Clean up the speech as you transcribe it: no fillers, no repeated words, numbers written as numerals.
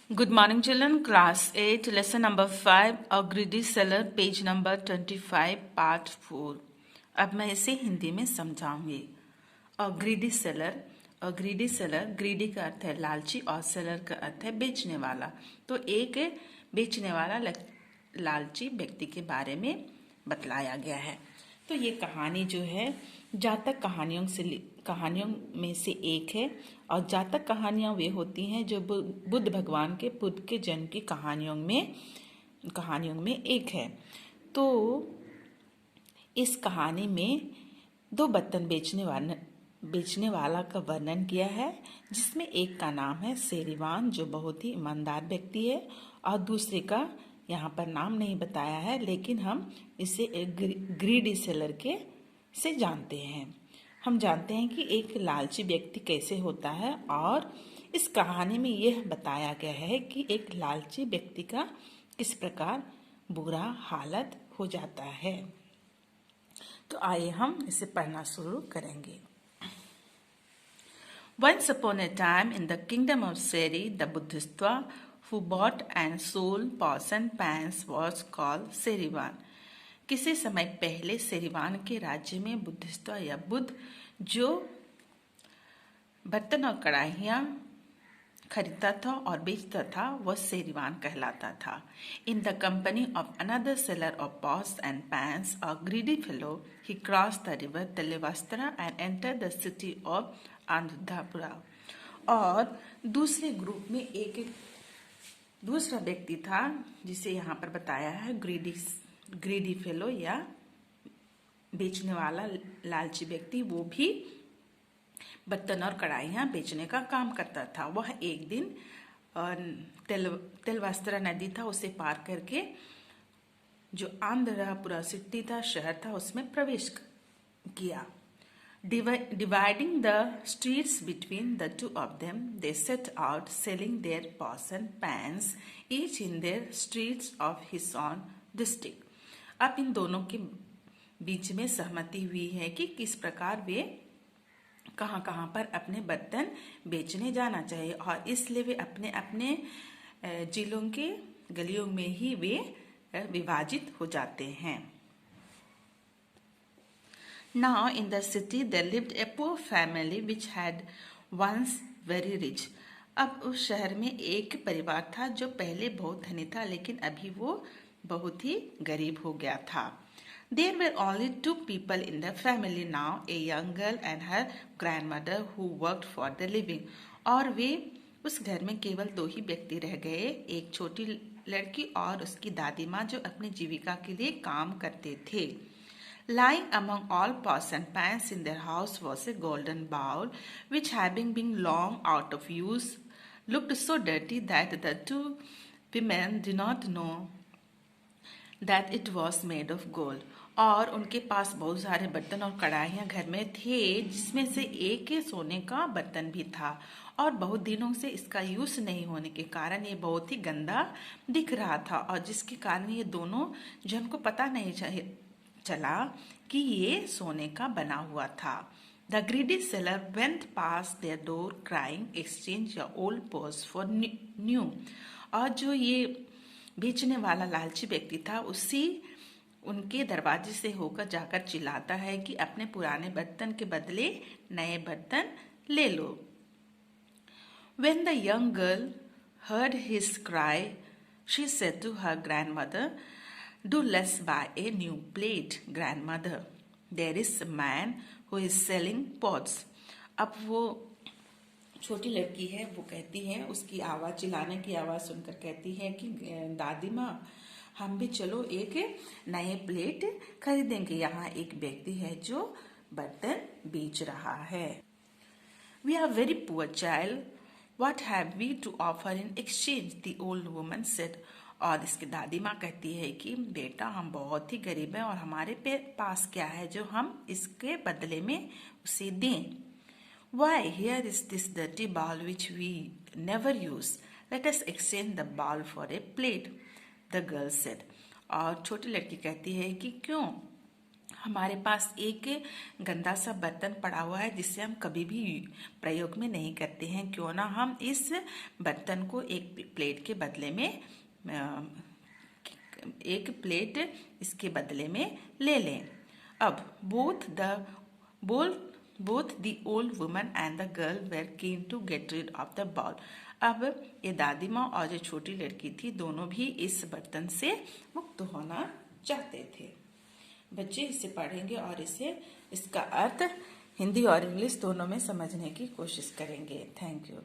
Good morning, children. Class 8, lesson number 5, A Greedy Seller, page number 25, part 4. अब मैं इसे हिंदी में समझाऊंगी. ग्रीडी सेलर, ग्रीडी का अर्थ है लालची और सेलर का अर्थ है बेचने वाला. तो एक बेचने वाला लालची व्यक्ति के बारे में बतलाया गया है. तो ये कहानी जो है जातक कहानियों में से एक है. और जातक कहानियां वे होती हैं जो बुद्ध भगवान के बुद्ध के जन्म की कहानियों में एक है. तो इस कहानी में दो बर्तन बेचने वाला का वर्णन किया है, जिसमें एक का नाम है सेरिवान, जो बहुत ही ईमानदार व्यक्ति है, और दूसरे का यहाँ पर नाम नहीं बताया है, लेकिन हम इसे एक ग्रीडी सेलर के से जानते हैं. हम जानते हैं कि एक लालची व्यक्ति कैसे होता है, और इस कहानी में यह बताया गया है कि एक लालची व्यक्ति का किस प्रकार बुरा हालत हो जाता है. तो आइए हम इसे पढ़ना शुरू करेंगे. Once upon a time in the kingdom of Seri, the Buddhista who bought and sold pots and pans was called Serivan. किसी समय पहले सेरिवान के राज्य में बुद्धिस्ता या बुद्ध जो बर्तन और कढ़ाइयाँ खरीदता था और बेचता था वह सेरिवान कहलाता था. In the company of another seller of pots and pans a greedy fellow he cross the river Telvastra and enter the city of Andhrapura. और दूसरे ग्रुप में एक दूसरा व्यक्ति था जिसे यहाँ पर बताया है ग्रीडी फेलो या बेचने वाला लालची व्यक्ति. वो भी बर्तन और कढ़ाइयाँ बेचने का काम करता था. वह एक दिन तेलवास्त्रा नदी था उसे पार करके जो आंध्रपुरा सिटी था, शहर था, उसमें प्रवेश किया. Dividing the streets between the two of them, they set out selling their pots and pans, each in their streets of his own district. अब इन दोनों के बीच में सहमति हुई है कि किस प्रकार वे कहाँ पर अपने बर्तन बेचने जाना चाहिए, और इसलिए वे अपने अपने जिलों के गलियों में ही वे विभाजित हो जाते हैं. Now in the city there lived a poor family which had once very rich. अब उस शहर में एक परिवार था जो पहले बहुत धनी था, लेकिन अभी वो बहुत ही गरीब हो गया था. There were only two people in the family now, a young girl and her grandmother who worked for the living. और वे उस घर में केवल दो ही व्यक्ति रह गए, एक छोटी लड़की और उसकी दादी माँ जो अपनी जीविका के लिए काम करते थे. Lying among all pots and pans in their house was a golden bowl, which having been long out of use, looked so dirty that the two women did not know that it was made of gold. और उनके पास बहुत सारे बर्तन और कढ़ाइयाँ घर में थे, जिसमें से एक सोने का बर्तन भी था, और बहुत दिनों से इसका यूज नहीं होने के कारण ये बहुत ही गंदा दिख रहा था, और जिसके कारण ये दोनों जन को पता नहीं चला कि ये सोने का बना हुआ था. The greedy seller went past their door crying, exchange your old pots for new. और जो ये बेचने वाला लालची व्यक्ति था उसी उनके दरवाजे से होकर जाकर चिल्लाता है कि अपने पुराने बर्तन के बदले नए बर्तन ले लो. When the young girl heard his cry, she said to her grandmother, "Do let's buy a new plate, grandmother. There is a man who is selling pots." अब वो छोटी लड़की है, वो कहती है, उसकी आवाज़ चिल्लाने की आवाज़ सुनकर कहती है कि दादी माँ, हम भी चलो एक नए प्लेट खरीदेंगे. यहाँ एक व्यक्ति है जो बर्तन बेच रहा है. We are very poor, child. What have we to offer in exchange? The old woman said. और इसकी दादी माँ कहती है कि बेटा, हम बहुत ही गरीब हैं और हमारे पास क्या है जो हम इसके बदले में उसे दें. Why, here is this dirty bowl which we never use. Let us exchange the bowl for a plate, the girl said. और छोटी लड़की कहती है कि क्यों, हमारे पास एक गंदा सा बर्तन पड़ा हुआ है जिसे हम कभी भी प्रयोग में नहीं करते हैं। क्यों ना हम इस बर्तन को एक प्लेट के बदले में एक प्लेट इसके बदले में ले लें। अब both the old woman and the girl were keen to get rid of the bowl. अब ये दादी माँ और जो छोटी लड़की थी दोनों भी इस बर्तन से मुक्त होना चाहते थे। बच्चे इसे पढ़ेंगे और इसका अर्थ हिंदी और इंग्लिश दोनों में समझने की कोशिश करेंगे। Thank you.